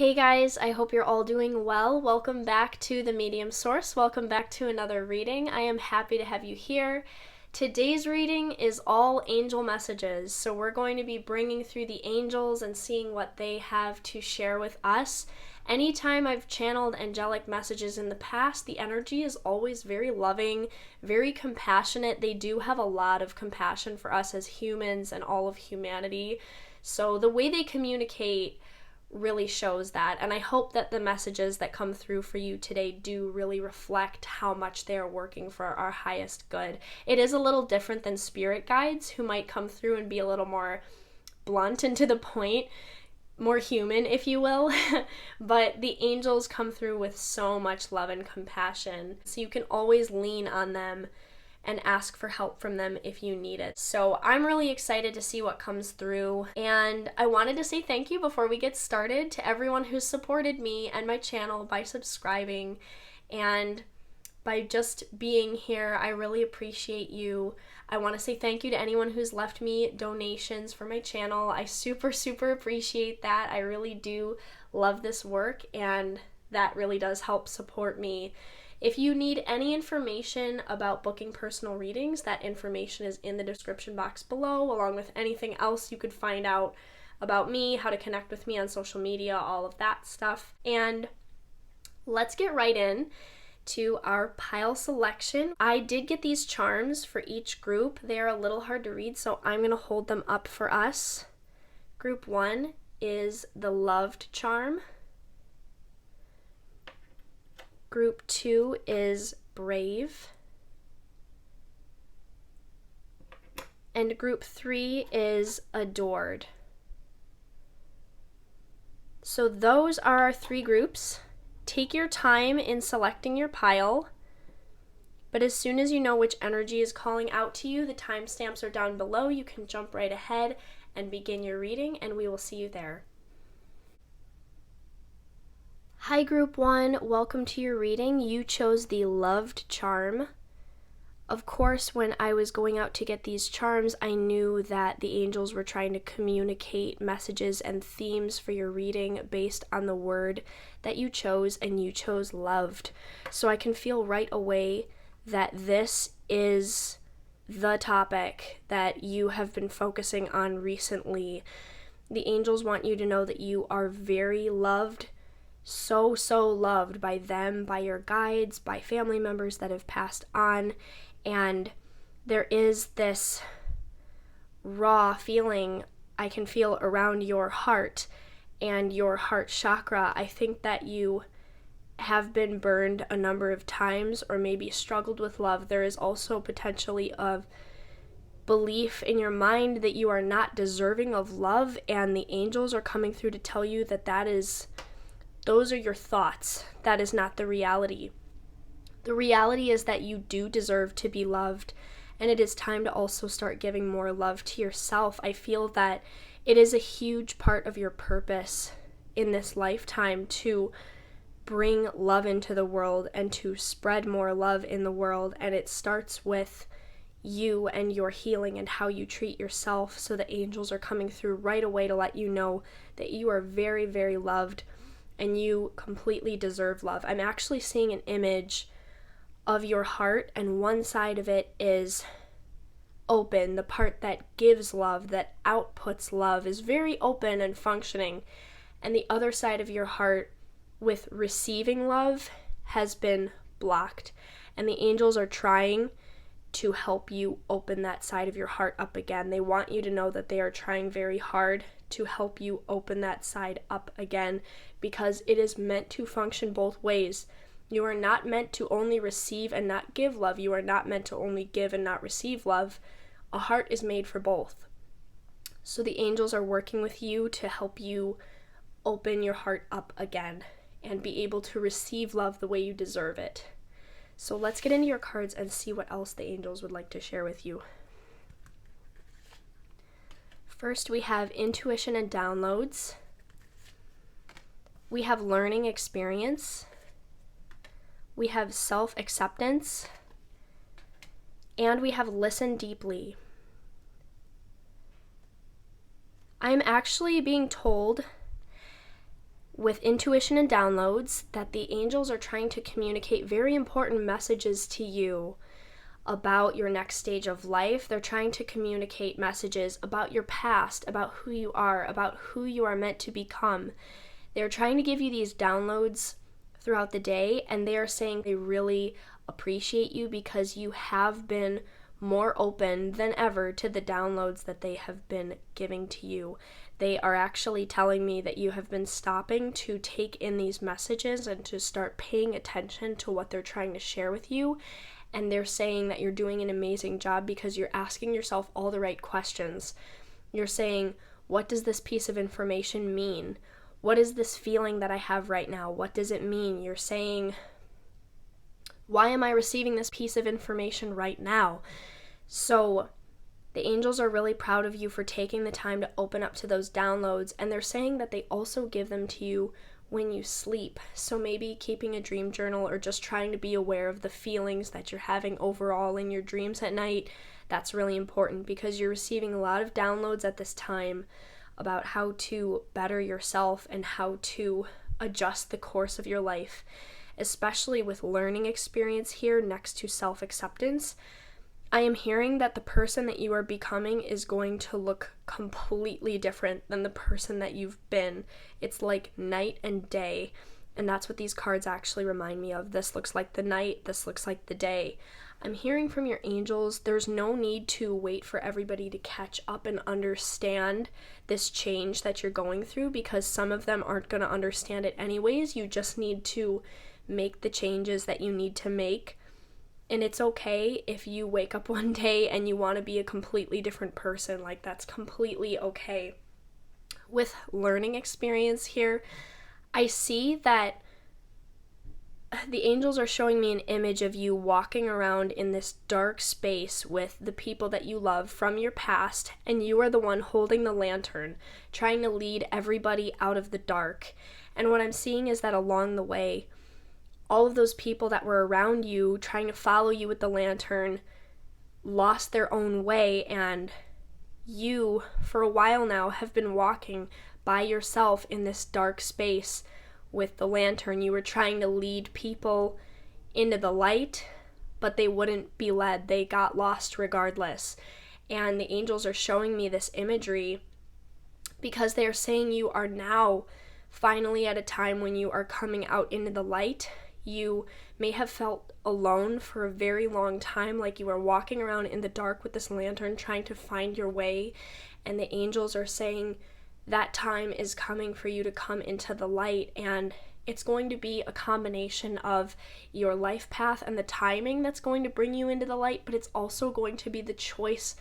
Hey guys, I hope you're all doing well. Welcome back to the Medium Source. Welcome back to another reading. I am happy to have you here. Today's reading is all angel messages, so we're going to be bringing through the angels and seeing what they have to share with us. Anytime I've channeled angelic messages in the past, the energy is always very loving, very compassionate. They do have a lot of compassion for us as humans and all of humanity. So the way they communicate really shows that, and I hope that the messages that come through for you today do really reflect how much they are working for our highest good. It is a little different than spirit guides, who might come through and be a little more blunt and to the point, more human, if you will. But the angels come through with so much love and compassion, so you can always lean on them and ask for help from them if you need it. So I'm really excited to see what comes through, and I wanted to say thank you before we get started to everyone who's supported me and my channel by subscribing and by just being here. I really appreciate you. I want to say thank you to anyone who's left me donations for my channel. I super appreciate that. I really do love this work, and that really does help support me. If you need any information about booking personal readings, that information is in the description box below, along with anything else you could find out about me, how to connect with me on social media, all of that stuff. And let's get right in to our pile selection. I did get these charms for each group. They are a little hard to read, so I'm going to hold them up for us. Group 1 is the Loved charm. Group 2 is Brave. And group 3 is Adored. So those are our 3 groups. Take your time in selecting your pile, but as soon as you know which energy is calling out to you, the timestamps are down below. You can jump right ahead and begin your reading, and we will see you there. Hi Group 1, welcome to your reading. You chose the Loved charm. Of course, when I was going out to get these charms, I knew that the angels were trying to communicate messages and themes for your reading based on the word that you chose, and you chose Loved. So I can feel right away that this is the topic that you have been focusing on recently. The angels want you to know that you are very loved, so loved by them, by your guides, by family members that have passed on, and there is this raw feeling I can feel around your heart and your heart chakra. I think that you have been burned a number of times or maybe struggled with love. There is also potentially a belief in your mind that you are not deserving of love, and the angels are coming through to tell you that those are your thoughts. That is not the reality. The reality is that you do deserve to be loved, and it is time to also start giving more love to yourself. I feel that it is a huge part of your purpose in this lifetime to bring love into the world and to spread more love in the world, and it starts with you and your healing and how you treat yourself. So the angels are coming through right away to let you know that you are very loved, and you completely deserve love. I'm actually seeing an image of your heart, and one side of it is open. The part that gives love, that outputs love, is very open and functioning. And the other side of your heart, with receiving love, has been blocked. And the angels are trying to help you open that side of your heart up again. They want you to know that they are trying very hard to help you open that side up again, because it is meant to function both ways. You are not meant to only receive and not give love. You are not meant to only give and not receive love. A heart is made for both. So the angels are working with you to help you open your heart up again and be able to receive love the way you deserve it. So let's get into your cards and see what else the angels would like to share with you. First, we have intuition and downloads. We have learning experience. We have self-acceptance. And we have listen deeply. I'm actually being told with intuition and downloads that the angels are trying to communicate very important messages to you about your next stage of life. They're trying to communicate messages about your past, about who you are meant to become. They're trying to give you these downloads throughout the day, and they are saying they really appreciate you because you have been more open than ever to the downloads that they have been giving to you. They are actually telling me that you have been stopping to take in these messages and to start paying attention to what they're trying to share with you. And they're saying that you're doing an amazing job because you're asking yourself all the right questions. You're saying, what does this piece of information mean? What is this feeling that I have right now? What does it mean? You're saying, why am I receiving this piece of information right now? So the angels are really proud of you for taking the time to open up to those downloads, and they're saying that they also give them to you when you sleep. So maybe keeping a dream journal or just trying to be aware of the feelings that you're having overall in your dreams at night, that's really important because you're receiving a lot of downloads at this time about how to better yourself and how to adjust the course of your life, especially with learning experience here next to self-acceptance. I am hearing that the person that you are becoming is going to look completely different than the person that you've been. It's like night and day, and that's what these cards actually remind me of. This looks like the night, this looks like the day. I'm hearing from your angels, there's no need to wait for everybody to catch up and understand this change that you're going through because some of them aren't going to understand it anyways. You just need to make the changes that you need to make. And it's okay if you wake up one day and you want to be a completely different person. Like, that's completely okay. With learning experience here, I see that the angels are showing me an image of you walking around in this dark space with the people that you love from your past, and you are the one holding the lantern, trying to lead everybody out of the dark. And what I'm seeing is that along the way, all of those people that were around you trying to follow you with the lantern lost their own way, and you, for a while now, have been walking by yourself in this dark space with the lantern. You were trying to lead people into the light, but they wouldn't be led. They got lost regardless. And the angels are showing me this imagery because they are saying you are now finally at a time when you are coming out into the light. You may have felt alone for a very long time, like you were walking around in the dark with this lantern trying to find your way, and the angels are saying that time is coming for you to come into the light, and it's going to be a combination of your life path and the timing that's going to bring you into the light, but it's also going to be the choice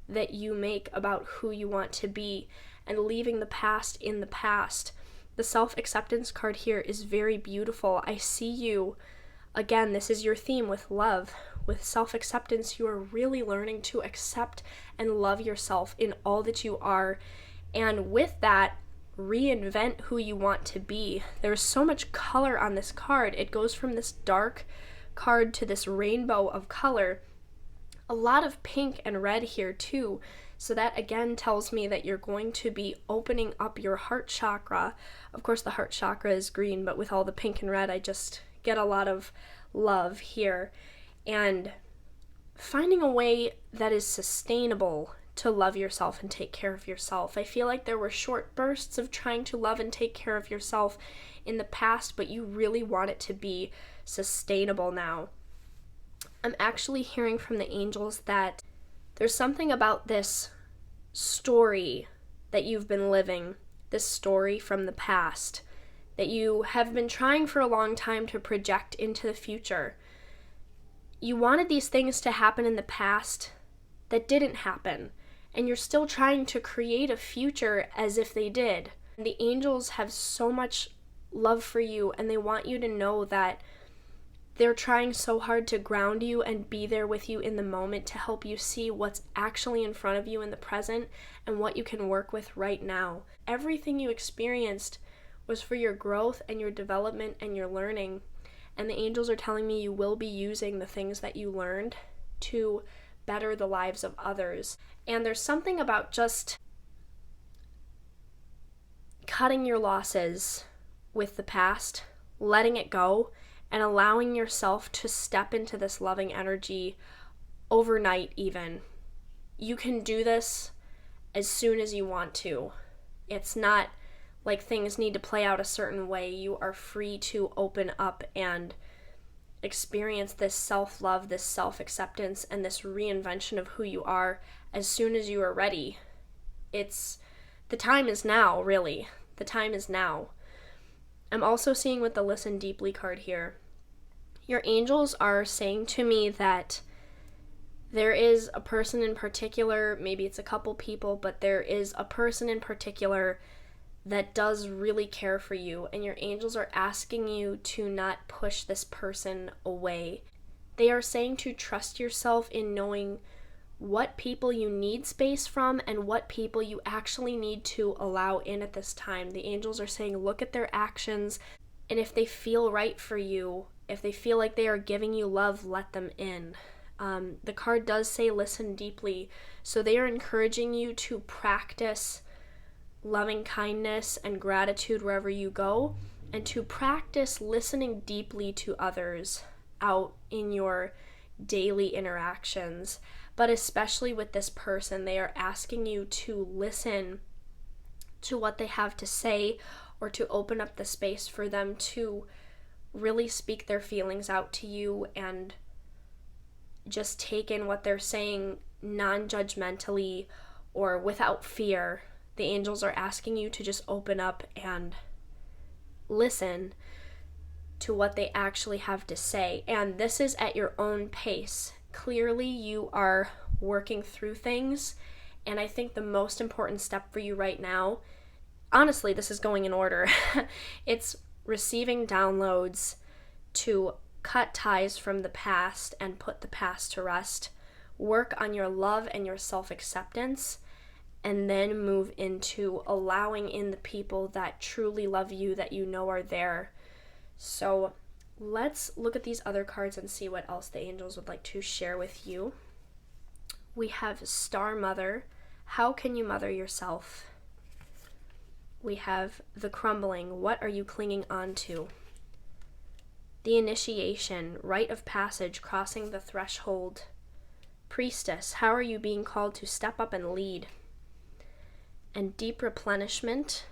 that you make about who you want to be and leaving the past in the past. The self-acceptance card here is very beautiful. I see you, again, this is your theme with love. With self-acceptance, you are really learning to accept and love yourself in all that you are. And with that, reinvent who you want to be. There's so much color on this card. It goes from this dark card to this rainbow of color. A lot of pink and red here too. So that again tells me that you're going to be opening up your heart chakra. Of course, the heart chakra is green, but with all the pink and red, I just get a lot of love here. And finding a way that is sustainable to love yourself and take care of yourself. I feel like there were short bursts of trying to love and take care of yourself in the past, but you really want it to be sustainable now. I'm actually hearing from the angels that there's something about this story that you've been living, this story from the past, that you have been trying for a long time to project into the future. You wanted these things to happen in the past that didn't happen, and you're still trying to create a future as if they did. The angels have so much love for you, and they want you to know that they're trying so hard to ground you and be there with you in the moment to help you see what's actually in front of you in the present and what you can work with right now. Everything you experienced was for your growth and your development and your learning. And the angels are telling me you will be using the things that you learned to better the lives of others. And there's something about just cutting your losses with the past, letting it go, and allowing yourself to step into this loving energy overnight even. You can do this as soon as you want to. It's not like things need to play out a certain way. You are free to open up and experience this self-love, this self-acceptance, and this reinvention of who you are as soon as you are ready. The time is now, really. The time is now. I'm also seeing with the Listen Deeply card here, your angels are saying to me that there is a person in particular, maybe it's a couple people, but there is a person in particular that does really care for you, and your angels are asking you to not push this person away. They are saying to trust yourself in knowing what people you need space from and what people you actually need to allow in at this time. The angels are saying look at their actions, and if they feel right for you, if they feel like they are giving you love, let them in. The card does say listen deeply, so they are encouraging you to practice loving kindness and gratitude wherever you go, and to practice listening deeply to others out in your daily interactions. But especially with this person, they are asking you to listen to what they have to say, or to open up the space for them to really speak their feelings out to you and just take in what they're saying non-judgmentally or without fear. The angels are asking you to just open up and listen to what they actually have to say. And this is at your own pace. Clearly, you are working through things. And I think the most important step for you right now, honestly, this is going in order. It's receiving downloads to cut ties from the past and put the past to rest. Work on your love and your self-acceptance, and then move into allowing in the people that truly love you, that you know are there. So let's look at these other cards and see what else the angels would like to share with you. We have Star Mother. How can you mother yourself? We have the Crumbling. What are you clinging on to? The Initiation. Rite of passage. Crossing the threshold. Priestess. How are you being called to step up and lead? And Deep Replenishment.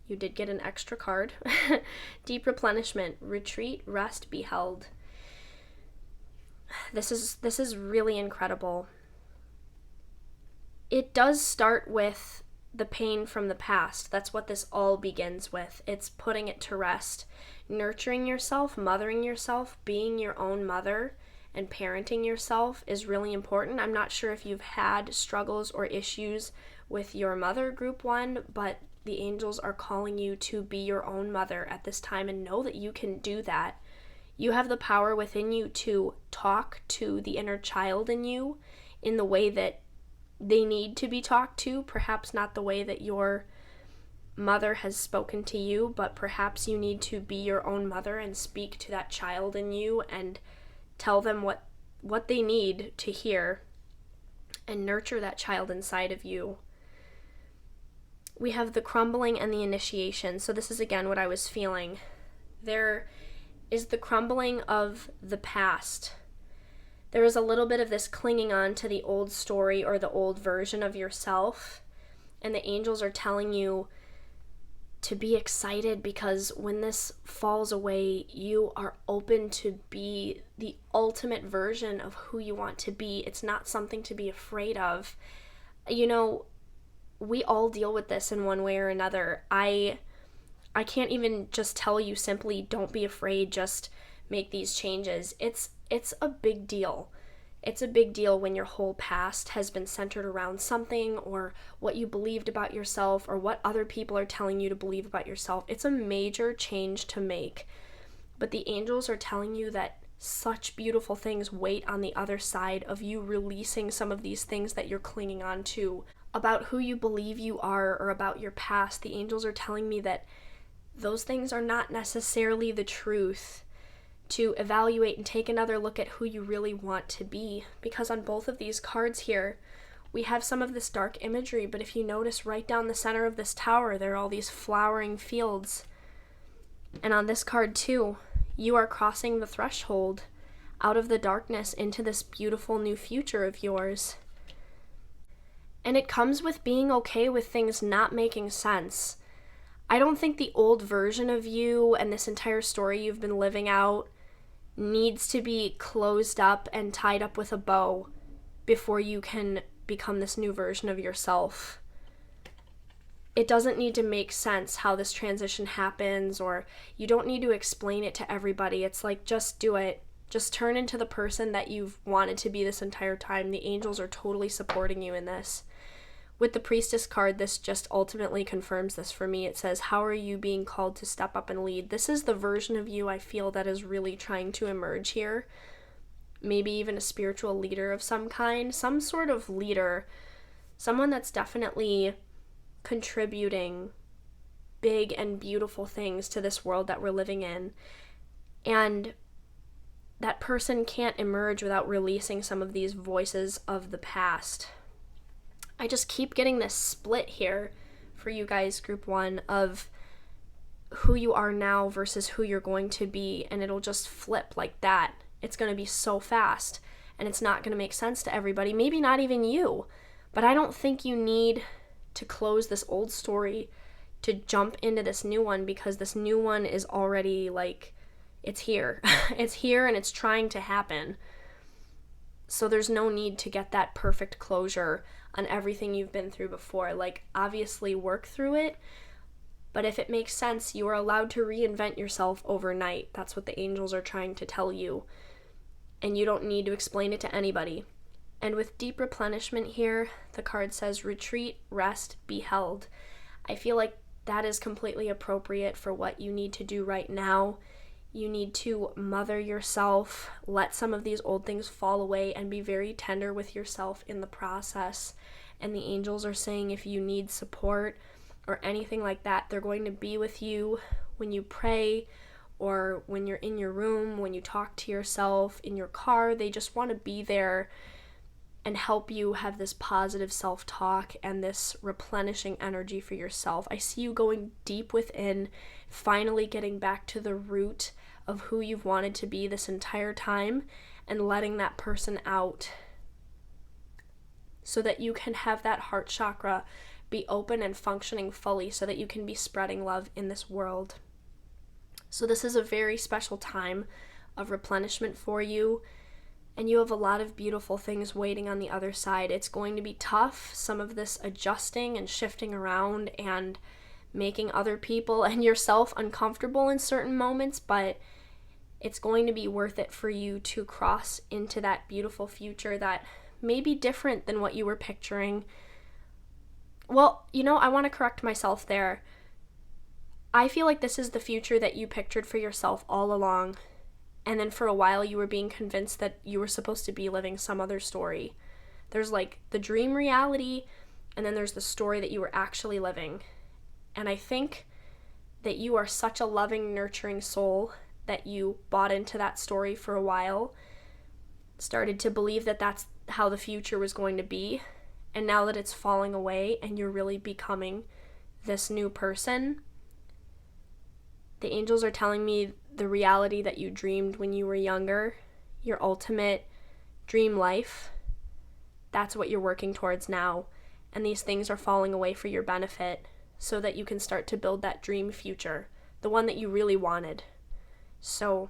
You did get an extra card. Deep Replenishment. Retreat, rest, be held. This is really incredible. It does start with the pain from the past. That's what this all begins with. It's putting it to rest. Nurturing yourself, mothering yourself, being your own mother, and parenting yourself is really important. I'm not sure if you've had struggles or issues with your mother, group 1, but the angels are calling you to be your own mother at this time, and know that you can do that. You have the power within you to talk to the inner child in you in the way that they need to be talked to, perhaps not the way that your mother has spoken to you, but perhaps you need to be your own mother and speak to that child in you and tell them what they need to hear and nurture that child inside of you. We have the Crumbling and the Initiation. So this is again what I was feeling. There is the crumbling of the past. There is a little bit of this clinging on to the old story or the old version of yourself. And the angels are telling you to be excited, because when this falls away, you are open to be the ultimate version of who you want to be. It's not something to be afraid of. You know, we all deal with this in one way or another. I can't even just tell you simply, don't be afraid, just make these changes. It's a big deal. It's a big deal when your whole past has been centered around something, or what you believed about yourself, or what other people are telling you to believe about yourself. It's a major change to make. But the angels are telling you that such beautiful things wait on the other side of you releasing some of these things that you're clinging on to. About who you believe you are, or about your past, the angels are telling me that those things are not necessarily the truth. To evaluate and take another look at who you really want to be. Because on both of these cards here, we have some of this dark imagery, but if you notice right down the center of this tower, there are all these flowering fields. And on this card too, you are crossing the threshold out of the darkness into this beautiful new future of yours. And it comes with being okay with things not making sense. I don't think the old version of you and this entire story you've been living out needs to be closed up and tied up with a bow before you can become this new version of yourself. It doesn't need to make sense how this transition happens, or you don't need to explain it to everybody. It's like, just do it. Just turn into the person that you've wanted to be this entire time. The angels are totally supporting you in this. With the Priestess card, this just ultimately confirms this for me. It says, how are you being called to step up and lead? This is the version of you I feel that is really trying to emerge here. Maybe even a spiritual leader of some kind, some sort of leader, someone that's definitely contributing big and beautiful things to this world that we're living in. And that person can't emerge without releasing some of these voices of the past. I just keep getting this split here for you guys, group 1, of who you are now versus who you're going to be, and it'll just flip like that. It's going to be so fast, and it's not going to make sense to everybody, maybe not even you, but I don't think you need to close this old story to jump into this new one, because this new one is already like, it's here. It's here and it's trying to happen. So there's no need to get that perfect closure on everything you've been through before. Like, obviously work through it, but if it makes sense, you are allowed to reinvent yourself overnight. That's what the angels are trying to tell you. And you don't need to explain it to anybody. And with deep replenishment here, the card says, retreat, rest, be held. I feel like that is completely appropriate for what you need to do right now. You need to mother yourself, let some of these old things fall away, and be very tender with yourself in the process. And the angels are saying, if you need support or anything like that, they're going to be with you when you pray, or when you're in your room, when you talk to yourself, in your car. They just want to be there and help you have this positive self-talk and this replenishing energy for yourself. I see you going deep within, finally getting back to the root of who you've wanted to be this entire time, and letting that person out so that you can have that heart chakra be open and functioning fully, so that you can be spreading love in this world. So this is a very special time of replenishment for you, and you have a lot of beautiful things waiting on the other side. It's going to be tough, some of this adjusting and shifting around and making other people and yourself uncomfortable in certain moments, but it's going to be worth it for you to cross into that beautiful future that may be different than what you were picturing. Well, I want to correct myself there. I feel like this is the future that you pictured for yourself all along, and then for a while you were being convinced that you were supposed to be living some other story. There's like the dream reality, and then there's the story that you were actually living. And I think that you are such a loving, nurturing soul that you bought into that story for a while, started to believe that that's how the future was going to be, and now that it's falling away and you're really becoming this new person, the angels are telling me the reality that you dreamed when you were younger, your ultimate dream life, that's what you're working towards now, and these things are falling away for your benefit so that you can start to build that dream future, the one that you really wanted. So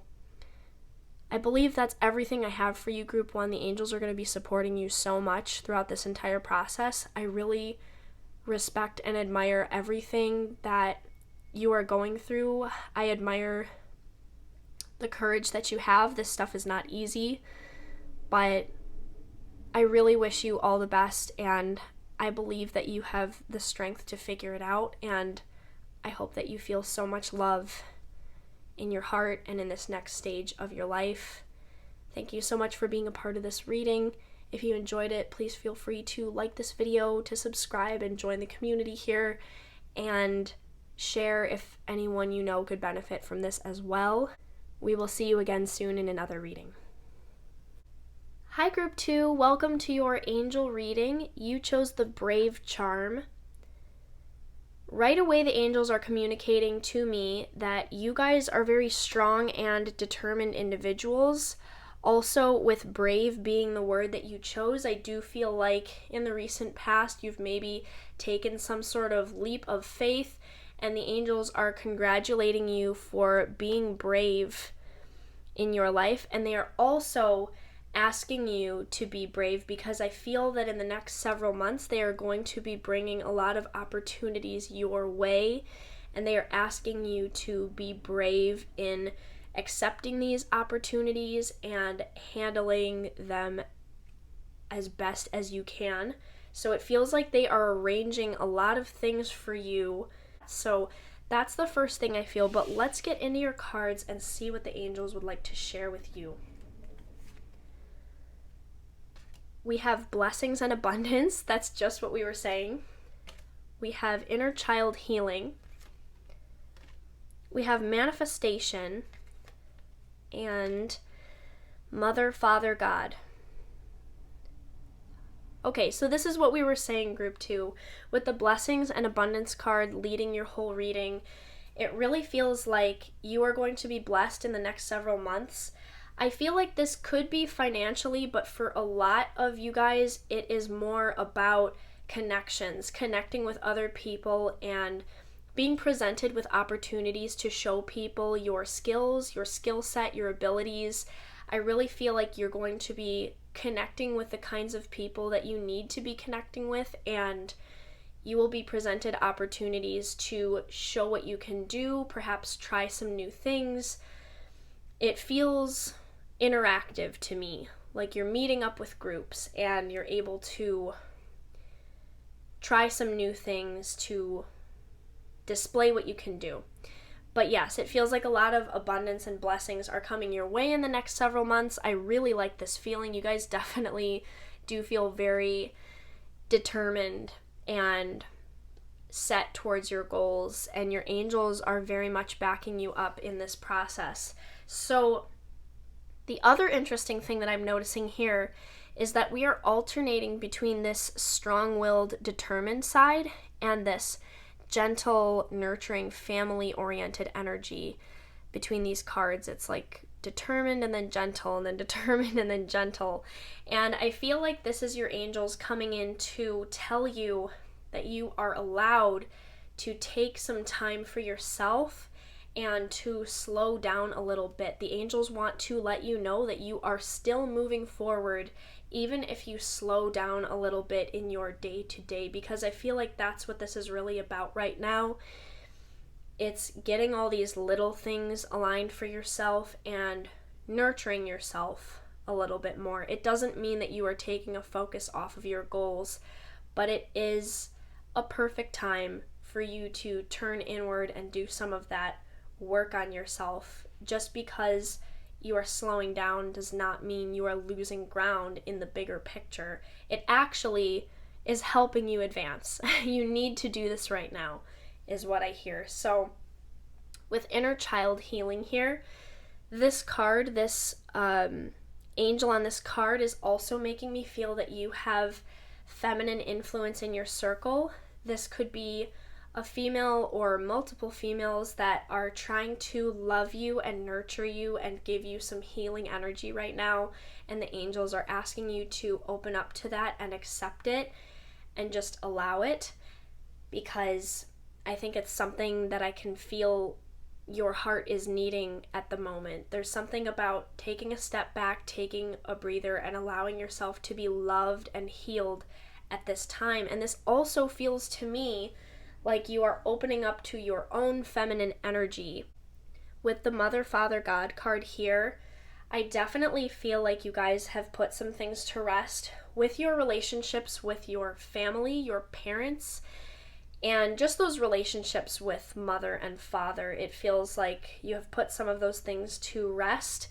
I believe that's everything I have for you, Group 1. The angels are going to be supporting you so much throughout this entire process. I really respect and admire everything that you are going through. I admire the courage that you have. This stuff is not easy, but I really wish you all the best, and I believe that you have the strength to figure it out, and I hope that you feel so much love in your heart and in this next stage of your life. Thank you so much for being a part of this reading. If you enjoyed it, please feel free to like this video, to subscribe and join the community here, and share if anyone you know could benefit from this as well. We will see you again soon in another reading. Hi Group 2, welcome to your angel reading. You chose the Brave charm. right away the angels are communicating to me that you guys are very strong and determined individuals. Also, with brave being the word that you chose, I do feel like in the recent past you've maybe taken some sort of leap of faith, and the angels are congratulating you for being brave in your life, and they are also asking you to be brave because I feel that in the next several months they are going to be bringing a lot of opportunities your way, and they are asking you to be brave in accepting these opportunities and handling them as best as you can. So it feels like they are arranging a lot of things for you. So that's the first thing I feel, but let's get into your cards and see what the angels would like to share with you. We have blessings and abundance. That's just what we were saying. We have inner child healing. We have manifestation and Mother, Father, God. Okay, so this is what we were saying, group 2. With the blessings and abundance card leading your whole reading, it really feels like you are going to be blessed in the next several months. I feel like this could be financially, but for a lot of you guys, it is more about connections, connecting with other people, and being presented with opportunities to show people your skills, your skill set, your abilities. I really feel like you're going to be connecting with the kinds of people that you need to be connecting with, and you will be presented opportunities to show what you can do, perhaps try some new things. It feels interactive to me, like you're meeting up with groups and you're able to try some new things to display what you can do. But yes, it feels like a lot of abundance and blessings are coming your way in the next several months. I really like this feeling. You guys definitely do feel very determined and set towards your goals, and your angels are very much backing you up in this process. So the other interesting thing that I'm noticing here is that we are alternating between this strong-willed, determined side and this gentle, nurturing, family-oriented energy between these cards. It's like determined and then gentle, and then determined and then gentle. And I feel like this is your angels coming in to tell you that you are allowed to take some time for yourself and to slow down a little bit. The angels want to let you know that you are still moving forward, even if you slow down a little bit in your day-to-day, because I feel like that's what this is really about right now. It's getting all these little things aligned for yourself and nurturing yourself a little bit more. It doesn't mean that you are taking a focus off of your goals, but it is a perfect time for you to turn inward and do some of that work on yourself. Just because you are slowing down does not mean you are losing ground in the bigger picture. It actually is helping you advance. You need to do this right now, is what I hear. So with inner child healing here, this card, this angel on this card is also making me feel that you have feminine influence in your circle. This could be a female or multiple females that are trying to love you and nurture you and give you some healing energy right now, and the angels are asking you to open up to that and accept it and just allow it, because I think it's something that I can feel your heart is needing at the moment. There's something about taking a step back, taking a breather, and allowing yourself to be loved and healed at this time. And this also feels to me like you are opening up to your own feminine energy. With the Mother, Father, God card here, I definitely feel like you guys have put some things to rest with your relationships with your family, your parents, and just those relationships with mother and father. It feels like you have put some of those things to rest,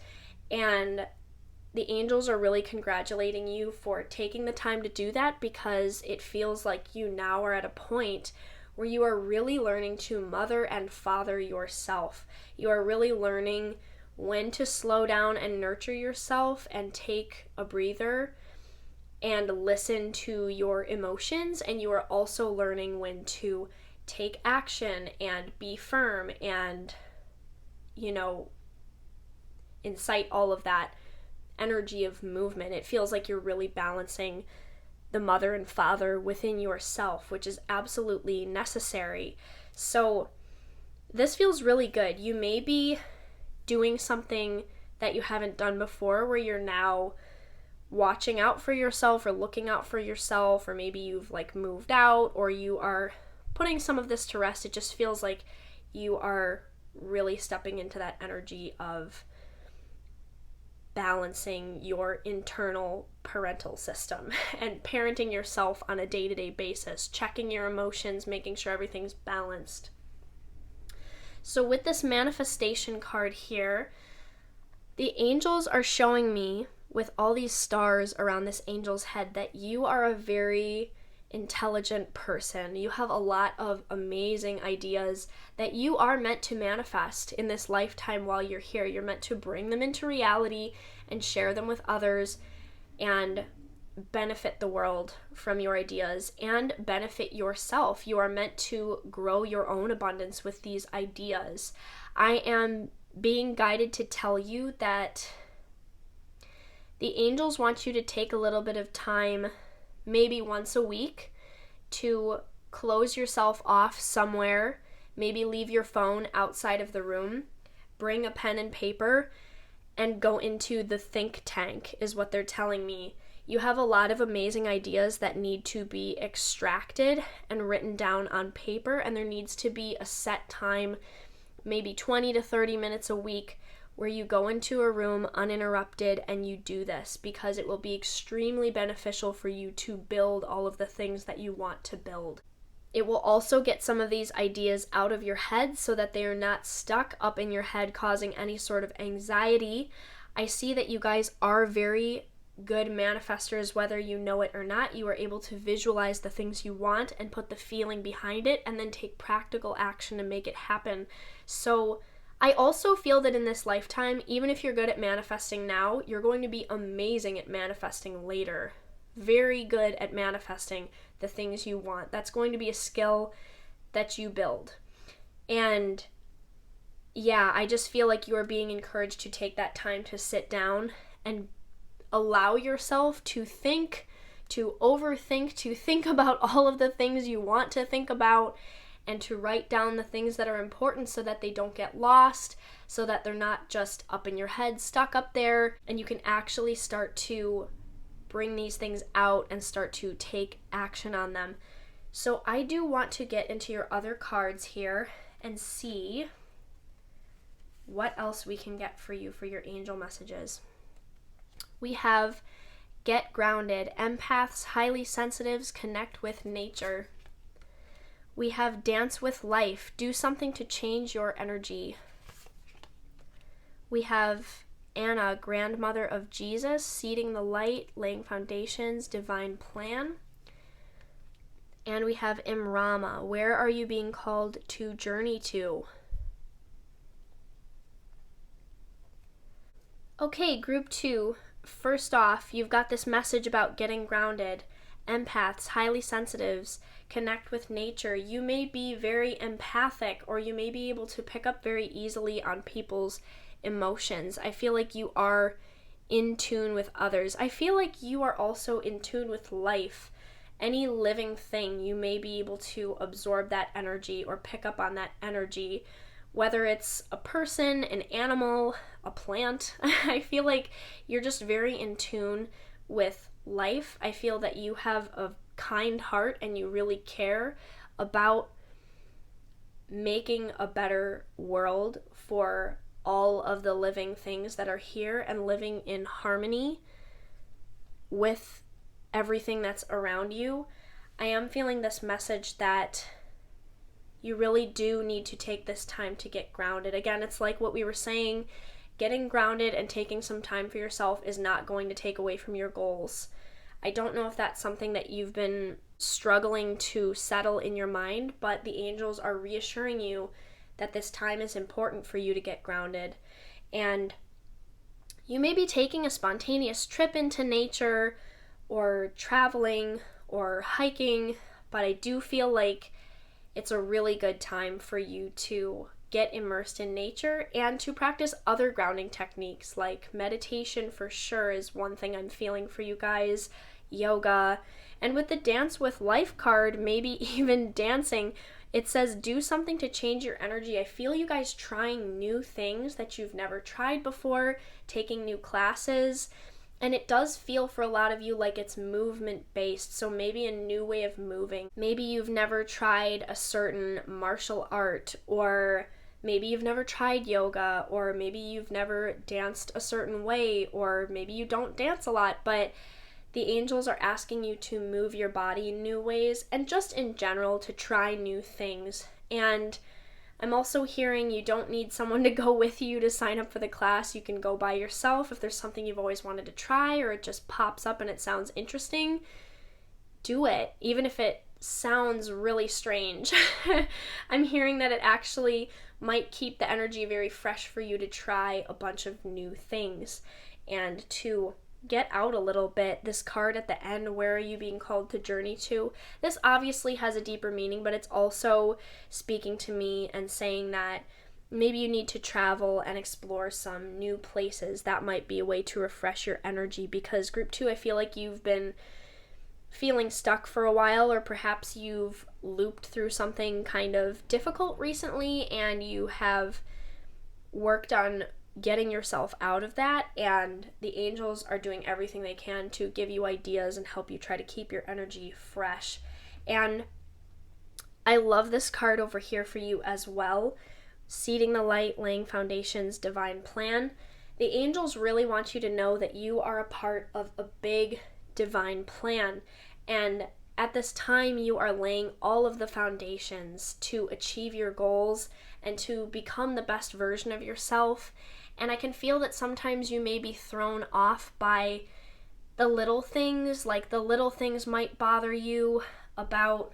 and the angels are really congratulating you for taking the time to do that, because it feels like you now are at a point where you are really learning to mother and father yourself. You are really learning when to slow down and nurture yourself and take a breather and listen to your emotions, and you are also learning when to take action and be firm and, incite all of that energy of movement. It feels like you're really balancing the mother and father within yourself, which is absolutely necessary. So this feels really good. You may be doing something that you haven't done before, where you're now watching out for yourself or looking out for yourself, or maybe you've moved out, or you are putting some of this to rest. It just feels like you are really stepping into that energy of balancing your internal parental system and parenting yourself on a day-to-day basis, checking your emotions, making sure everything's balanced. So with this manifestation card here, the angels are showing me, with all these stars around this angel's head, that you are a very intelligent person. You have a lot of amazing ideas that you are meant to manifest in this lifetime while you're here. You're meant to bring them into reality and share them with others and benefit the world from your ideas and benefit yourself. You are meant to grow your own abundance with these ideas. I am being guided to tell you that the angels want you to take a little bit of time, maybe once a week, to close yourself off somewhere, maybe leave your phone outside of the room, bring a pen and paper, and go into the think tank, is what they're telling me. You have a lot of amazing ideas that need to be extracted and written down on paper, and there needs to be a set time, maybe 20 to 30 minutes a week, where you go into a room uninterrupted and you do this, because it will be extremely beneficial for you to build all of the things that you want to build. It will also get some of these ideas out of your head so that they are not stuck up in your head, causing any sort of anxiety. I see that you guys are very good manifestors, whether you know it or not. You are able to visualize the things you want and put the feeling behind it and then take practical action to make it happen. So I also feel that in this lifetime, even if you're good at manifesting now, you're going to be amazing at manifesting later. Very good at manifesting the things you want. That's going to be a skill that you build. And yeah, I just feel like you are being encouraged to take that time to sit down and allow yourself to think, to overthink, to think about all of the things you want to think about, and to write down the things that are important so that they don't get lost, so that they're not just up in your head, stuck up there, and you can actually start to bring these things out and start to take action on them. So I do want to get into your other cards here and see what else we can get for you for your angel messages. We have get grounded. Empaths, highly sensitives, connect with nature. We have dance with life. Do something to change your energy. We have Anna, grandmother of Jesus, seeding the light, laying foundations, divine plan. And we have Imrama, where are you being called to journey to? Okay, group 2. First off, you've got this message about getting grounded. Empaths, highly sensitives, connect with nature. You may be very empathic, or you may be able to pick up very easily on people's emotions. I feel like you are in tune with others. I feel like you are also in tune with life. Any living thing, you may be able to absorb that energy or pick up on that energy, whether it's a person, an animal, a plant. I feel like you're just very in tune with life. I feel that you have a kind heart and you really care about making a better world for all of the living things that are here and living in harmony with everything that's around you. I am feeling this message that you really do need to take this time to get grounded. Again, it's like what we were saying, getting grounded and taking some time for yourself is not going to take away from your goals. I don't know if that's something that you've been struggling to settle in your mind, but the angels are reassuring you that this time is important for you to get grounded. And you may be taking a spontaneous trip into nature or traveling or hiking, but I do feel like it's a really good time for you to get immersed in nature and to practice other grounding techniques, like meditation for sure is one thing I'm feeling for you guys, yoga, and with the Dance with Life card, maybe even dancing. It says do something to change your energy. I feel you guys trying new things that you've never tried before, taking new classes, and it does feel for a lot of you like it's movement based, so maybe a new way of moving. Maybe you've never tried a certain martial art, or maybe you've never tried yoga, or maybe you've never danced a certain way, or maybe you don't dance a lot, but the angels are asking you to move your body in new ways and just in general to try new things. And I'm also hearing you don't need someone to go with you to sign up for the class. You can go by yourself if there's something you've always wanted to try or it just pops up and it sounds interesting. Do it, even if it sounds really strange. I'm hearing that it actually might keep the energy very fresh for you to try a bunch of new things and to get out a little bit. This card at the end, where are you being called to journey to? This obviously has a deeper meaning, but it's also speaking to me and saying that maybe you need to travel and explore some new places. That might be a way to refresh your energy, because group 2, I feel like you've been feeling stuck for a while, or perhaps you've looped through something kind of difficult recently and you have worked on getting yourself out of that, and the angels are doing everything they can to give you ideas and help you try to keep your energy fresh. And I love this card over here for you as well. Seeding the light, laying foundations, divine plan. The angels really want you to know that you are a part of a big divine plan, and at this time you are laying all of the foundations to achieve your goals and to become the best version of yourself. And I can feel that sometimes you may be thrown off by the little things, like the little things might bother you about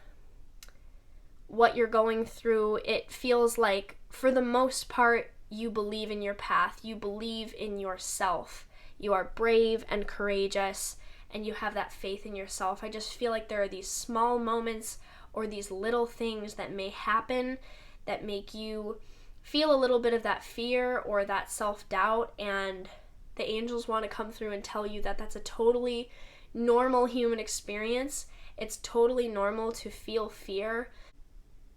what you're going through. It feels like, for the most part, you believe in your path, you believe in yourself, you are brave and courageous, and you have that faith in yourself. I just feel like there are these small moments or these little things that may happen that make you feel a little bit of that fear or that self-doubt, and the angels want to come through and tell you that that's a totally normal human experience. It's totally normal to feel fear,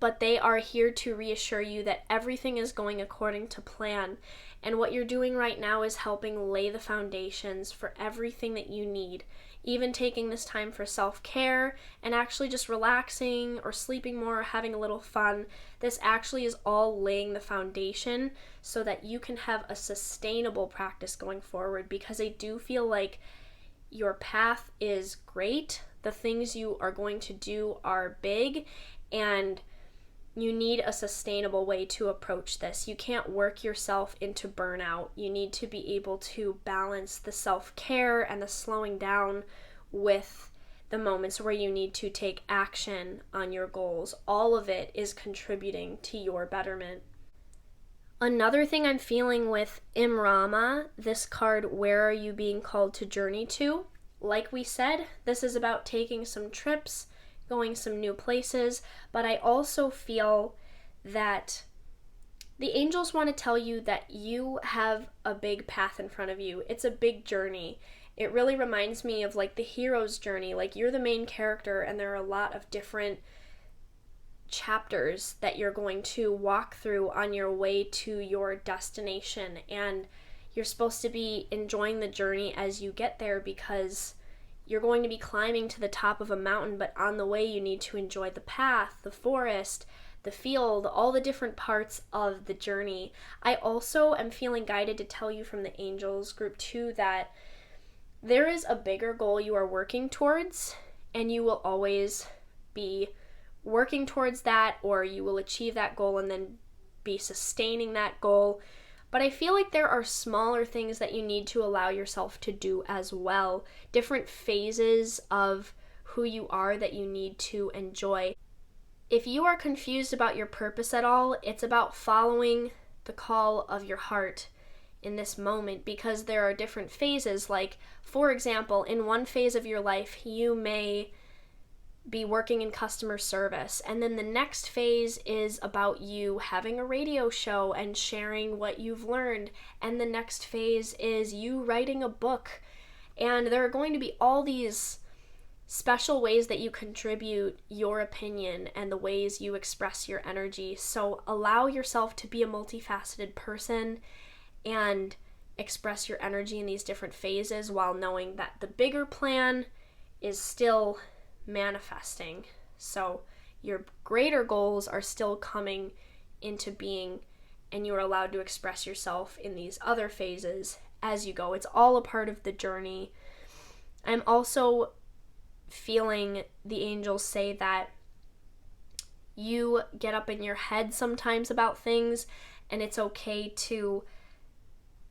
but they are here to reassure you that everything is going according to plan, and what you're doing right now is helping lay the foundations for everything that you need. Even taking this time for self-care and actually just relaxing or sleeping more or having a little fun, this actually is all laying the foundation so that you can have a sustainable practice going forward, because I do feel like your path is great, the things you are going to do are big, and you need a sustainable way to approach this. You can't work yourself into burnout. You need to be able to balance the self-care and the slowing down with the moments where you need to take action on your goals. All of it is contributing to your betterment. Another thing I'm feeling with Imrama, this card, where are you being called to journey to? Like we said, this is about taking some trips, going some new places, but I also feel that the angels want to tell you that you have a big path in front of you. It's a big journey. It really reminds me of like the hero's journey. Like, you're the main character and there are a lot of different chapters that you're going to walk through on your way to your destination, and you're supposed to be enjoying the journey as you get there, because you're going to be climbing to the top of a mountain, but on the way you need to enjoy the path, the forest, the field, all the different parts of the journey. I also am feeling guided to tell you from the angels, group 2, that there is a bigger goal you are working towards, and you will always be working towards that, or you will achieve that goal and then be sustaining that goal. But I feel like there are smaller things that you need to allow yourself to do as well. Different phases of who you are that you need to enjoy. If you are confused about your purpose at all, it's about following the call of your heart in this moment, because there are different phases. Like, for example, in one phase of your life, you may be working in customer service. And then the next phase is about you having a radio show and sharing what you've learned. And the next phase is you writing a book. And there are going to be all these special ways that you contribute your opinion and the ways you express your energy. So allow yourself to be a multifaceted person and express your energy in these different phases while knowing that the bigger plan is still manifesting. So your greater goals are still coming into being, and you are allowed to express yourself in these other phases as you go. It's all a part of the journey. I'm also feeling the angels say that you get up in your head sometimes about things, and it's okay to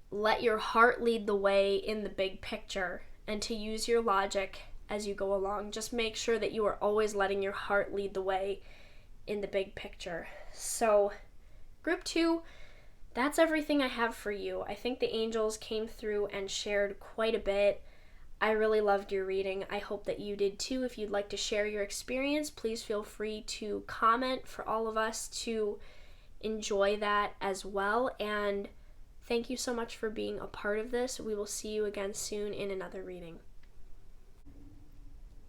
let your heart lead the way in the big picture and to use your logic as you go along. Just make sure that you are always letting your heart lead the way in the big picture. So, group 2, that's everything I have for you. I think the angels came through and shared quite a bit. I really loved your reading. I hope that you did too. If you'd like to share your experience, please feel free to comment for all of us to enjoy that as well. And thank you so much for being a part of this. We will see you again soon in another reading.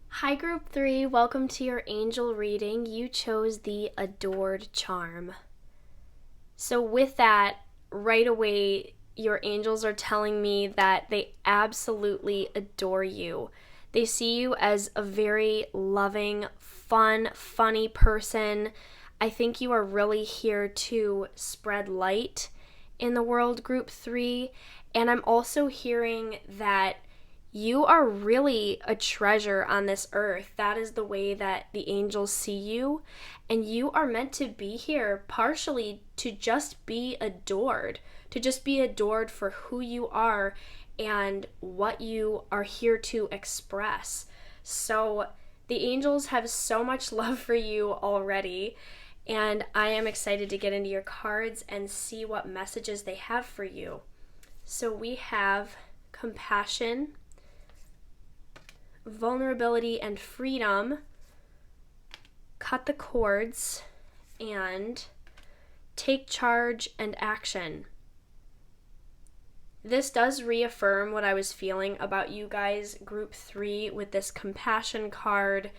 Hi, Group 3. Welcome to your angel reading. You chose the Adored charm. So with that, right away, your angels are telling me that they absolutely adore you. They see you as a very loving, fun, funny person. I think you are really here to spread light in the world, Group 3. And I'm also hearing that you are really a treasure on this earth. That is the way that the angels see you. And you are meant to be here partially to just be adored, for who you are and what you are here to express. So the angels have so much love for you already. And I am excited to get into your cards and see what messages they have for you. So we have compassion, vulnerability and freedom, cut the cords, and take charge and action. This does reaffirm what I was feeling about you guys, Group 3, with this compassion card.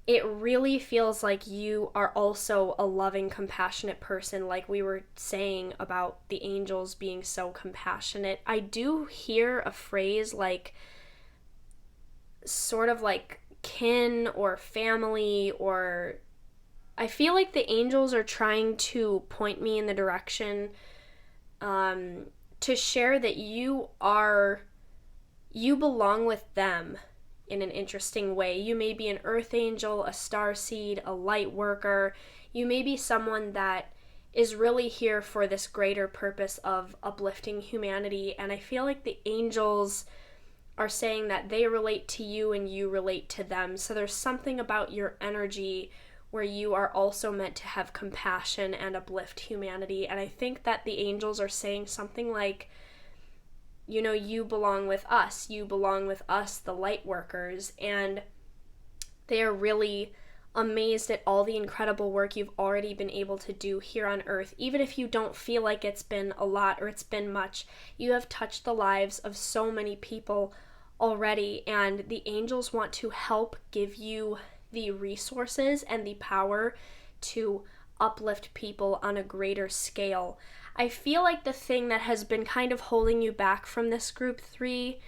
It really feels like you are also a loving, compassionate person, like we were saying about the angels being so compassionate. I do hear a phrase like sort of like kin or family, or I feel like the angels are trying to point me in the direction to share that you belong with them in an interesting way. You may be an earth angel, a starseed, a light worker. You may be someone that is really here for this greater purpose of uplifting humanity, and I feel like the angels are saying that they relate to you and you relate to them. So there's something about your energy where you are also meant to have compassion and uplift humanity. And I think that the angels are saying something like, you know, you belong with us, the light workers, and they are really amazed at all the incredible work you've already been able to do here on Earth. Even if you don't feel like it's been a lot or it's been much, you have touched the lives of so many people already, and the angels want to help give you the resources and the power to uplift people on a greater scale. I feel like the thing that has been kind of holding you back from this Group 3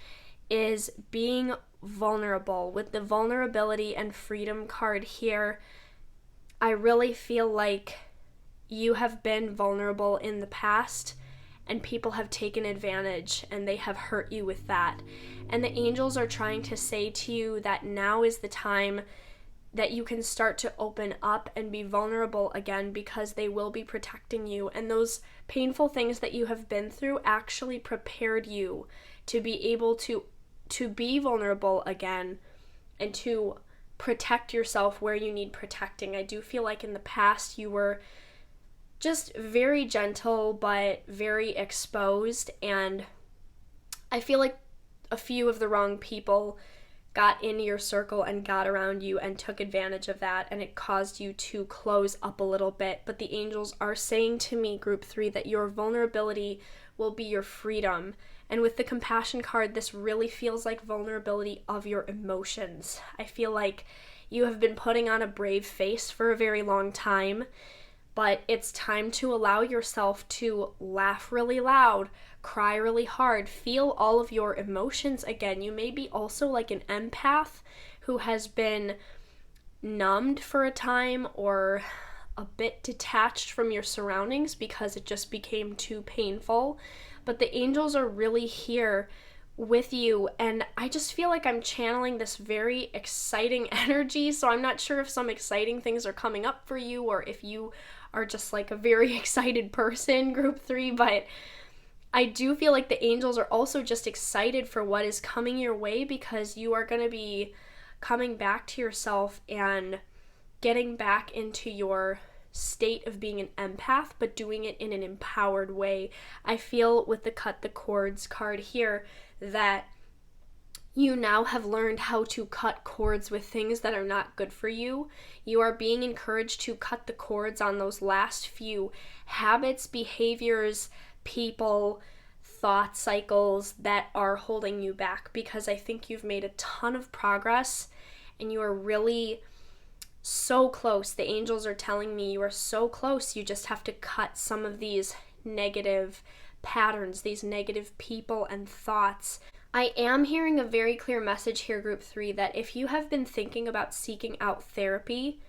is being vulnerable. With the vulnerability and freedom card here, I really feel like you have been vulnerable in the past and people have taken advantage and they have hurt you with that. And the angels are trying to say to you that now is the time that you can start to open up and be vulnerable again, because they will be protecting you. And those painful things that you have been through actually prepared you to be able to be vulnerable again and to protect yourself where you need protecting. I do feel like in the past you were just very gentle but very exposed, and I feel like a few of the wrong people got in your circle and got around you and took advantage of that, and it caused you to close up a little bit. But the angels are saying to me, group 3, that your vulnerability will be your freedom. And with the compassion card, this really feels like vulnerability of your emotions. I feel like you have been putting on a brave face for a very long time, but it's time to allow yourself to laugh really loud, cry really hard, feel all of your emotions again. You may be also like an empath who has been numbed for a time or a bit detached from your surroundings because it just became too painful. But the angels are really here with you, and I just feel like I'm channeling this very exciting energy. So I'm not sure if some exciting things are coming up for you or if you are just like a very excited person, group 3, but I do feel like the angels are also just excited for what is coming your way, because you are going to be coming back to yourself and getting back into your state of being an empath, but doing it in an empowered way. I feel with the cut the cords card here that you now have learned how to cut cords with things that are not good for you. You are being encouraged to cut the cords on those last few habits, behaviors, people, thought cycles that are holding you back, because I think you've made a ton of progress and you are really so close. The angels are telling me you are so close. You just have to cut some of these negative patterns, these negative people and thoughts. I am hearing a very clear message here, group 3, that if you have been thinking about seeking out therapy,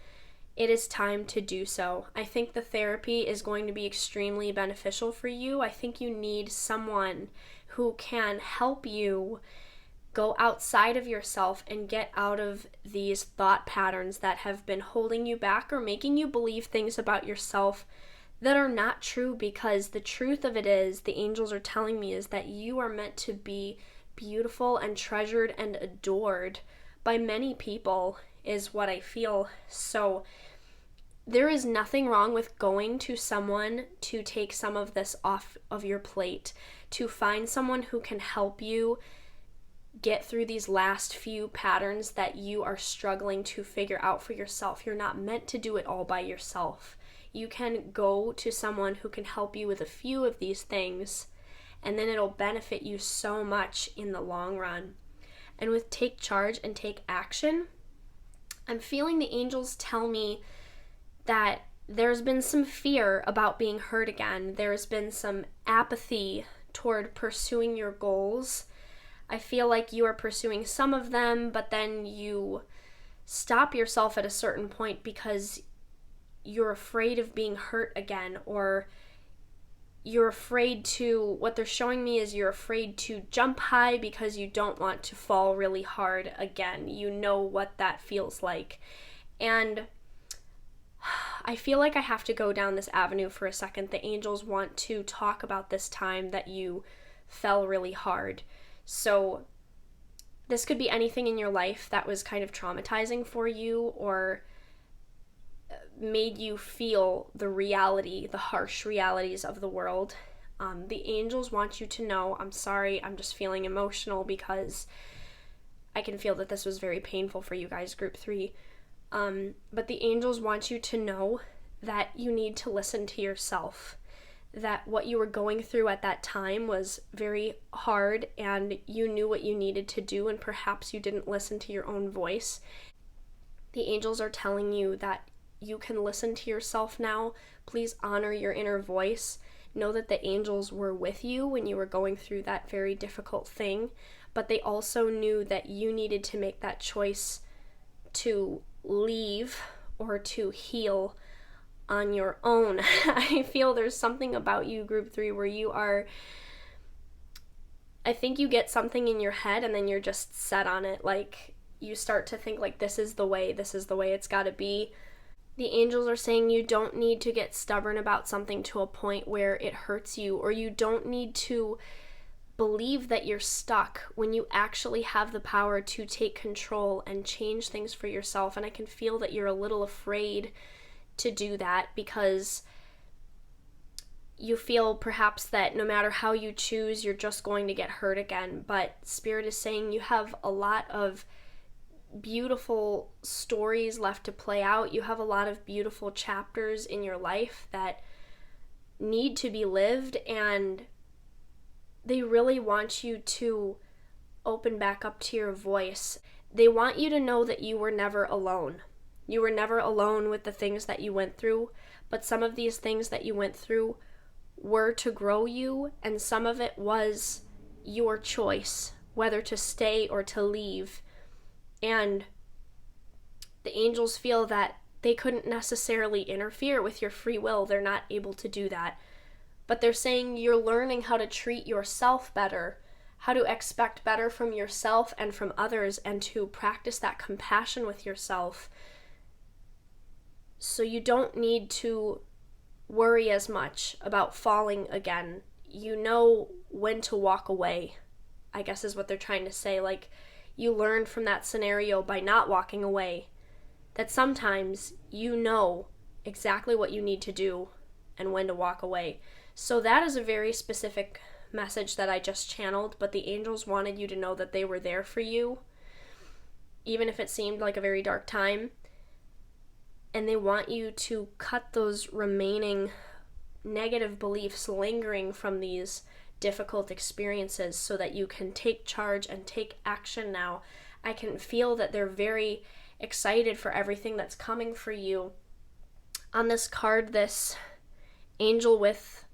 it is time to do so. I think the therapy is going to be extremely beneficial for you. I think you need someone who can help you go outside of yourself and get out of these thought patterns that have been holding you back or making you believe things about yourself that are not true, because the truth of it is, the angels are telling me, is that you are meant to be beautiful and treasured and adored by many people, is what I feel. So there is nothing wrong with going to someone to take some of this off of your plate, to find someone who can help you get through these last few patterns that you are struggling to figure out for yourself. You're not meant to do it all by yourself. You can go to someone who can help you with a few of these things, and then it'll benefit you so much in the long run. And with take charge and take action, I'm feeling the angels tell me that there's been some fear about being hurt again. There's been some apathy toward pursuing your goals. I feel like you are pursuing some of them, but then you stop yourself at a certain point because you're afraid of being hurt again, or you're afraid to, what they're showing me is you're afraid to jump high because you don't want to fall really hard again. You know what that feels like. And I feel like I have to go down this avenue for a second. The angels want to talk about this time that you fell really hard. So this could be anything in your life that was kind of traumatizing for you or made you feel the reality, the harsh realities of the world. The angels want you to know, I'm sorry, I'm just feeling emotional because I can feel that this was very painful for you guys, group 3. But the angels want you to know that you need to listen to yourself, that what you were going through at that time was very hard and you knew what you needed to do, and perhaps you didn't listen to your own voice. The angels are telling you that you can listen to yourself now. Please honor your inner voice. Know that the angels were with you when you were going through that very difficult thing, but they also knew that you needed to make that choice to leave or to heal on your own. I feel there's something about you, group 3, where you are, I think you get something in your head and then you're just set on it. Like, you start to think like, this is the way it's got to be. The angels are saying you don't need to get stubborn about something to a point where it hurts you, or you don't need to believe that you're stuck when you actually have the power to take control and change things for yourself. And I can feel that you're a little afraid to do that because you feel perhaps that no matter how you choose, you're just going to get hurt again. But Spirit is saying you have a lot of beautiful stories left to play out. You have a lot of beautiful chapters in your life that need to be lived, and they really want you to open back up to your voice. They want you to know that you were never alone. You were never alone with the things that you went through, but some of these things that you went through were to grow you, and some of it was your choice, whether to stay or to leave. And the angels feel that they couldn't necessarily interfere with your free will. They're not able to do that. But they're saying you're learning how to treat yourself better, how to expect better from yourself and from others, and to practice that compassion with yourself. So you don't need to worry as much about falling again. You know when to walk away, I guess is what they're trying to say. Like, you learned from that scenario by not walking away, that sometimes you know exactly what you need to do and when to walk away. So that is a very specific message that I just channeled, but the angels wanted you to know that they were there for you, even if it seemed like a very dark time. And they want you to cut those remaining negative beliefs lingering from these difficult experiences so that you can take charge and take action now. I can feel that they're very excited for everything that's coming for you. On this card, this angel with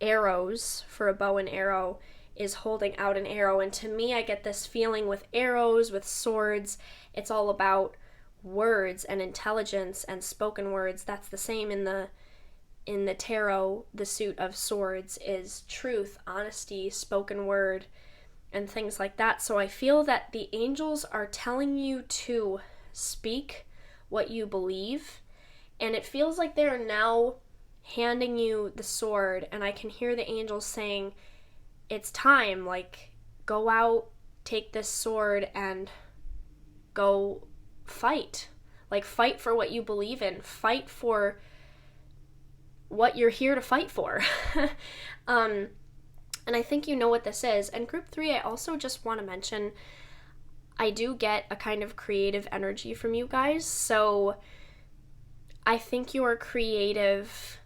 arrows for a bow and arrow is holding out an arrow, and to me I get this feeling with arrows, with swords, it's all about words and intelligence and spoken words. That's the same in the tarot. The suit of swords is truth, honesty, spoken word, and things like that. So I feel that the angels are telling you to speak what you believe, and it feels like they're now handing you the sword, and I can hear the angels saying, it's time, like, go out, take this sword, and go fight. Like, fight for what you believe in. Fight for what you're here to fight for. And I think you know what this is. And group 3, I also just want to mention, I do get a kind of creative energy from you guys, so I think your creative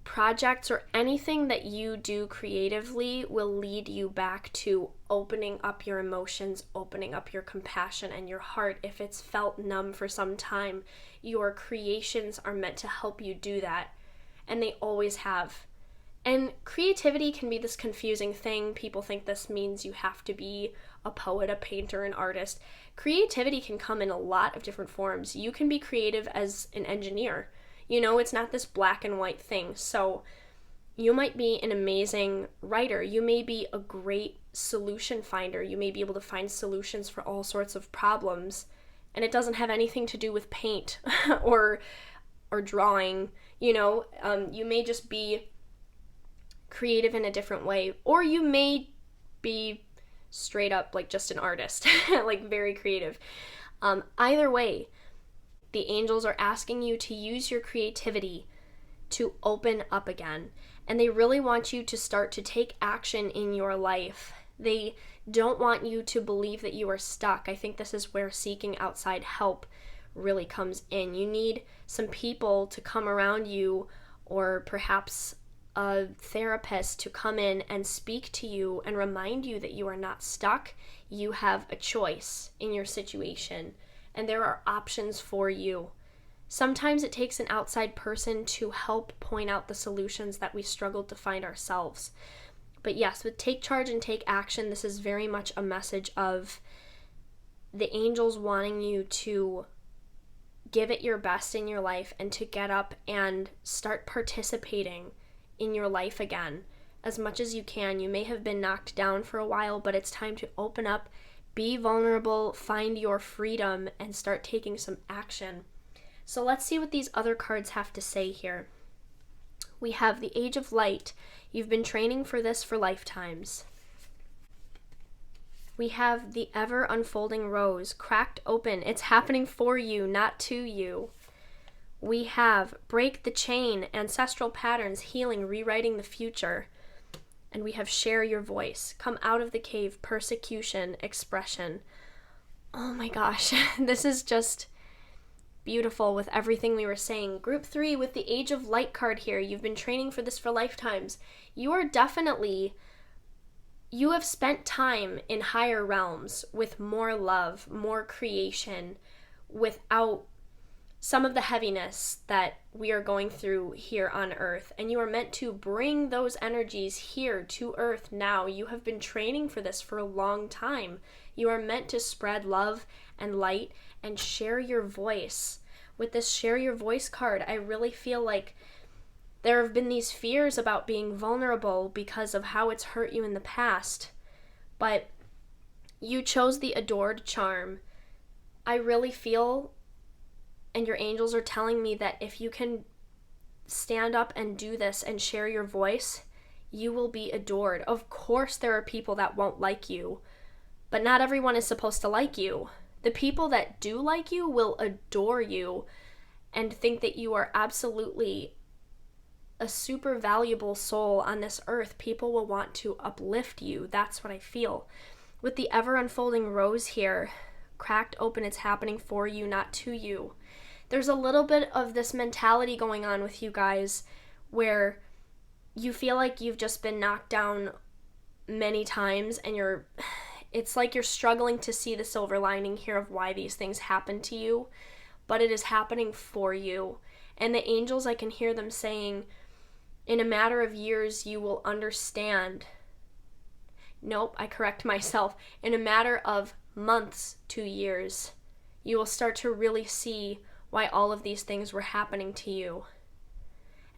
projects or anything that you do creatively will lead you back to opening up your emotions, opening up your compassion and your heart. If it's felt numb for some time, your creations are meant to help you do that, and they always have. And creativity can be this confusing thing. People think this means you have to be a poet, a painter, an artist. Creativity can come in a lot of different forms. You can be creative as an engineer. You know, it's not this black and white thing. So you might be an amazing writer. You may be a great solution finder. You may be able to find solutions for all sorts of problems. And it doesn't have anything to do with paint or drawing. You know, you may just be creative in a different way. Or you may be straight up like just an artist, like very creative. Either way, the angels are asking you to use your creativity to open up again. And they really want you to start to take action in your life. They don't want you to believe that you are stuck. I think this is where seeking outside help really comes in. You need some people to come around you, or perhaps a therapist to come in and speak to you and remind you that you are not stuck. You have a choice in your situation, and there are options for you. Sometimes it takes an outside person to help point out the solutions that we struggle to find ourselves. But yes, with take charge and take action, this is very much a message of the angels wanting you to give it your best in your life and to get up and start participating in your life again as much as you can. You may have been knocked down for a while, but it's time to open up, be vulnerable, find your freedom, and start taking some action. So let's see what these other cards have to say here. We have the Age of Light. You've been training for this for lifetimes. We have the Ever Unfolding Rose, cracked open. It's happening for you, not to you. We have Break the Chain, Ancestral Patterns, Healing, Rewriting the Future. And we have Share Your Voice, Come Out of the Cave, Persecution, Expression. Oh my gosh, this is just beautiful with everything we were saying. Group 3 with the Age of Light card here. You've been training for this for lifetimes. You have spent time in higher realms with more love, more creation, without some of the heaviness that we are going through here on Earth. And you are meant to bring those energies here to Earth now. You have been training for this for a long time. You are meant to spread love and light and share your voice. With this Share Your Voice card, I really feel like there have been these fears about being vulnerable because of how it's hurt you in the past. But you chose the Adored charm. I really feel, and your angels are telling me, that if you can stand up and do this and share your voice, you will be adored. Of course, there are people that won't like you, but not everyone is supposed to like you. The people that do like you will adore you and think that you are absolutely a super valuable soul on this earth. People will want to uplift you. That's what I feel. With the ever unfolding rose here, cracked open, it's happening for you, not to you. There's a little bit of this mentality going on with you guys where you feel like you've just been knocked down many times, and it's like you're struggling to see the silver lining here of why these things happen to you, but it is happening for you. And the angels, I can hear them saying, in a matter of years, you will understand. Nope, I correct myself. In a matter of months to years, you will start to really see why all of these things were happening to you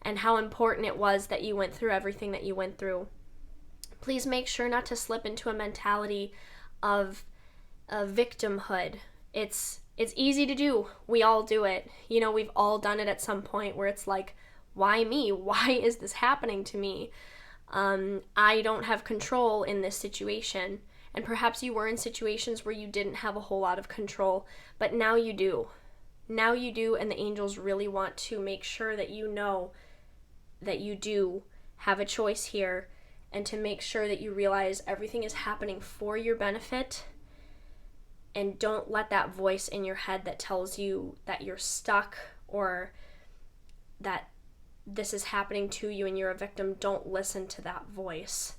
and how important it was that you went through everything that you went through. Please make sure not to slip into a mentality of victimhood. It's easy to do. We all do it. You know, we've all done it at some point where it's like, why me? Why is this happening to me? I don't have control in this situation. And perhaps you were in situations where you didn't have a whole lot of control, but now you do. Now you do, and the angels really want to make sure that you know that you do have a choice here, and to make sure that you realize everything is happening for your benefit. And don't let that voice in your head that tells you that you're stuck or that this is happening to you and you're a victim. Don't listen to that voice.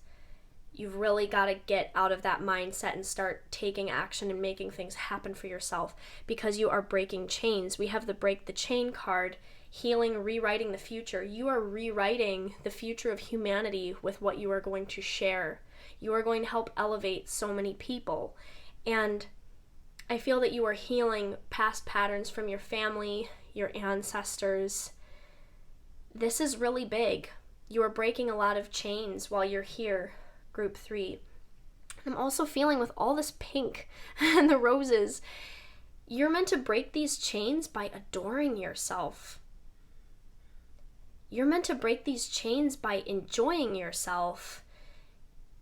You've really got to get out of that mindset and start taking action and making things happen for yourself, because you are breaking chains. We have the Break the Chain card, healing, rewriting the future. You are rewriting the future of humanity with what you are going to share. You are going to help elevate so many people. And I feel that you are healing past patterns from your family, your ancestors. This is really big. You are breaking a lot of chains while you're here, Group 3. I'm also feeling with all this pink and the roses, you're meant to break these chains by adoring yourself. You're meant to break these chains by enjoying yourself.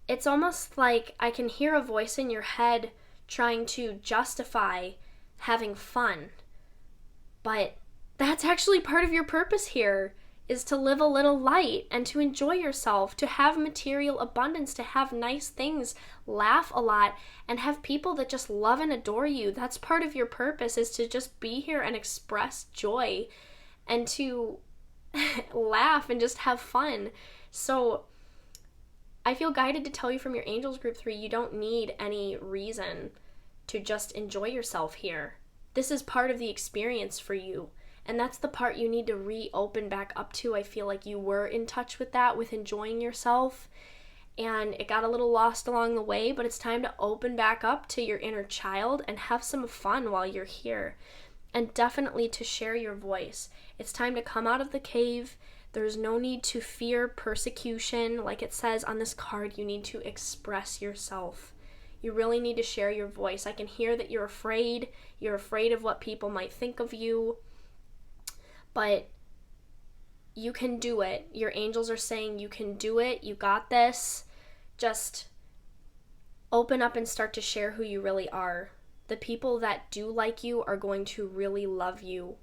It's almost like I can hear a voice in your head trying to justify having fun. But that's actually part of your purpose here, is to live a little light and to enjoy yourself, to have material abundance, to have nice things, laugh a lot, and have people that just love and adore you. That's part of your purpose, is to just be here and express joy and to laugh and just have fun. So I feel guided to tell you from your angels, Group 3, you don't need any reason to just enjoy yourself here. This is part of the experience for you. And that's the part you need to reopen back up to. I feel like you were in touch with that, with enjoying yourself, and it got a little lost along the way, but it's time to open back up to your inner child and have some fun while you're here. And definitely to share your voice. It's time to come out of the cave. There's no need to fear persecution. Like it says on this card, you need to express yourself. You really need to share your voice. I can hear that you're afraid. You're afraid of what people might think of you. But you can do it. Your angels are saying you can do it. You got this. Just open up and start to share who you really are. The people that do like you are going to really love you,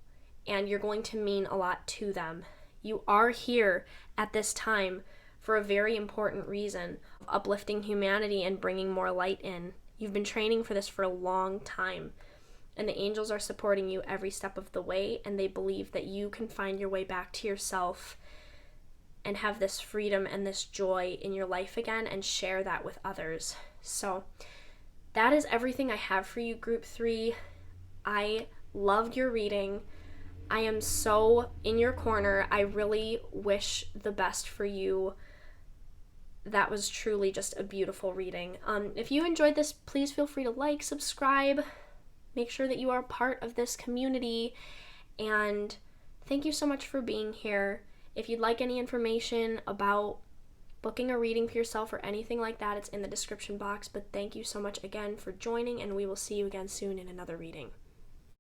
and you're going to mean a lot to them. You are here at this time for a very important reason, uplifting humanity and bringing more light in. You've been training for this for a long time, and the angels are supporting you every step of the way, and they believe that you can find your way back to yourself and have this freedom and this joy in your life again and share that with others. So that is everything I have for you, Group 3. I loved your reading. I am so in your corner. I really wish the best for you. That was truly just a beautiful reading. If you enjoyed this, please feel free to like, subscribe, make sure that you are part of this community, and thank you so much for being here. If you'd like any information about booking a reading for yourself or anything like that, it's in the description box. But thank you so much again for joining, and we will see you again soon in another reading.